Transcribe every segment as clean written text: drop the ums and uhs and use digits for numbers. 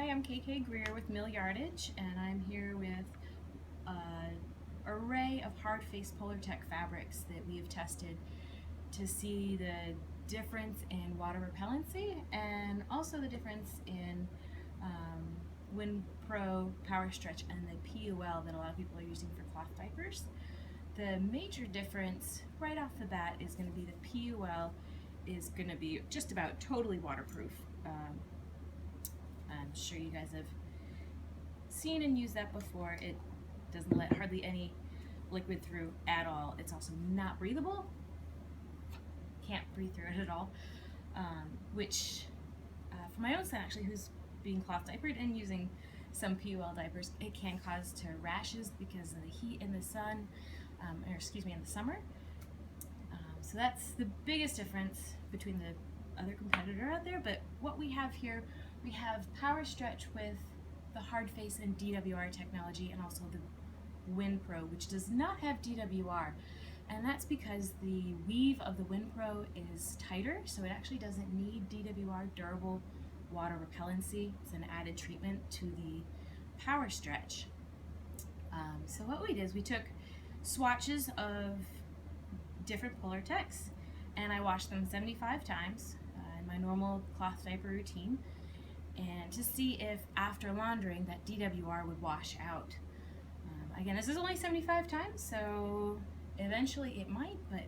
Hi, I'm KK Greer with MillYardage, and I'm here with an array of hard-faced Polartec fabrics that we have tested to see the difference in water repellency and also the difference in WindPro, PowerStrech, and the POL that a lot of people are using for cloth diapers. The major difference right off the bat is going to be the POL is going to be just about totally waterproof. I'm sure you guys have seen and used that before. It doesn't let hardly any liquid through at all. It's also not breathable. Can't breathe through it at all. Which, for my own son actually, who's being cloth diapered and using some POL diapers, it can cause to rashes because of the heat in the sun, in the summer. So that's the biggest difference between the other competitor out there. But what we have here, we have PowerStrech with the hard face and DWR technology, and also the WindPro, which does not have DWR. And that's because the weave of the WindPro is tighter, so it actually doesn't need DWR, durable water repellency. It's an added treatment to the PowerStrech. So what we did is we took swatches of different Polartecs, and I washed them 75 times in my normal cloth diaper routine, and to see if after laundering that DWR would wash out. Again, this is only 75 times, so eventually it might, but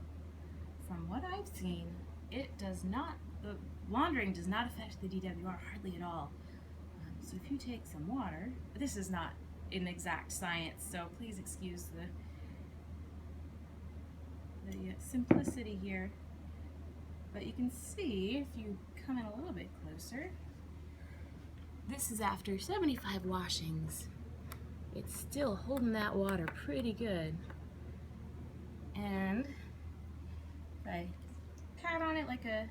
from what I've seen, it does not, the laundering does not affect the DWR hardly at all. So if you take some water, this is not an exact science, so please excuse the simplicity here, but you can see if you come in a little bit closer, this is after 75 washings. It's still holding that water pretty good, and if I pat on it like a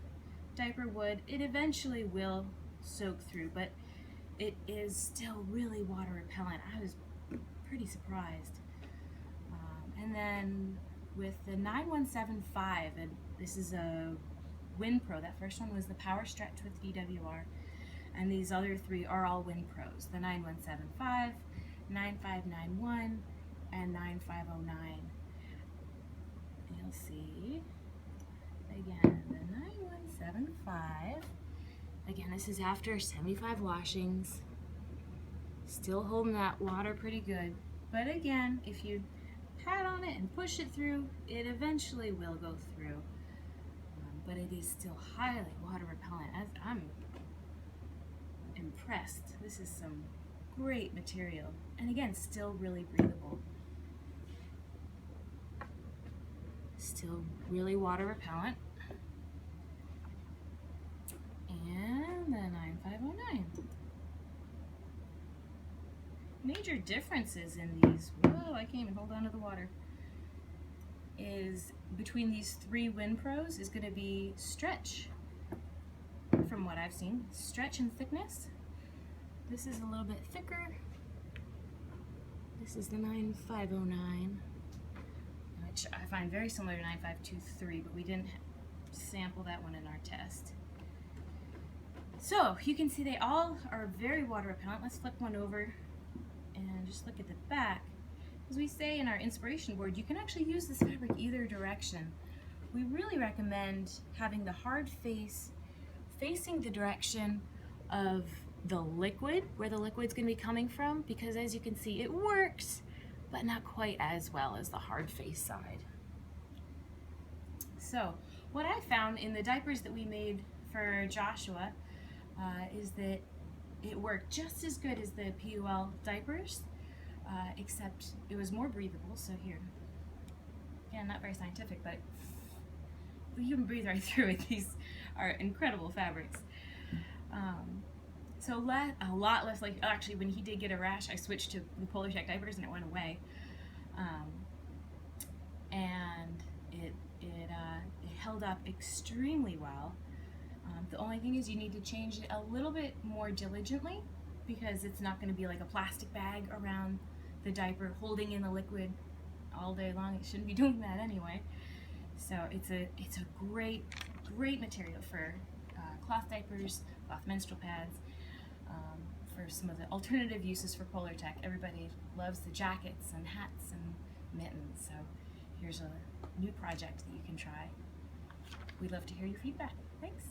diaper would, it eventually will soak through, but it is still really water repellent. I was pretty surprised. And then with the 9175, and this is a WindPro. That first one was the PowerStrech with DWR, and these other three are all WindPros. The 9175, 9591, and 9509. You'll see, again, the 9175, again, this is after 75 washings, still holding that water pretty good, but again, if you pat on it and push it through, it eventually will go through, but it is still highly water repellent. I'm impressed. This is some great material, and again, still really breathable, still really water repellent. And the 9509. Major differences in these, whoa, I can't even hold on to the water, is between these three WindPros is going to be stretch, from what I've seen, stretch and thickness. This is a little bit thicker. This is the 9509, which I find very similar to 9523, but we didn't sample that one in our test. So you can see they all are very water repellent. Let's flip one over and just look at the back. As we say in our inspiration board, you can actually use this fabric either direction. We really recommend having the hard face facing the direction of the liquid, where the liquid's going to be coming from, because as you can see, it works, but not quite as well as the hard face side. So what I found in the diapers that we made for Joshua is that it worked just as good as the POL diapers, except it was more breathable. So here, again, not very scientific, but you can breathe right through it. These are incredible fabrics. So a lot less, like, actually when he did get a rash, I switched to the Polartec diapers and it went away. And it held up extremely well. The only thing is you need to change it a little bit more diligently, because it's not going to be like a plastic bag around the diaper holding in the liquid all day long. It shouldn't be doing that anyway. So it's a great material for cloth diapers, cloth menstrual pads, for offer some of the alternative uses for Polartec. Everybody loves the jackets and hats and mittens, so here's a new project that you can try. We'd love to hear your feedback. Thanks.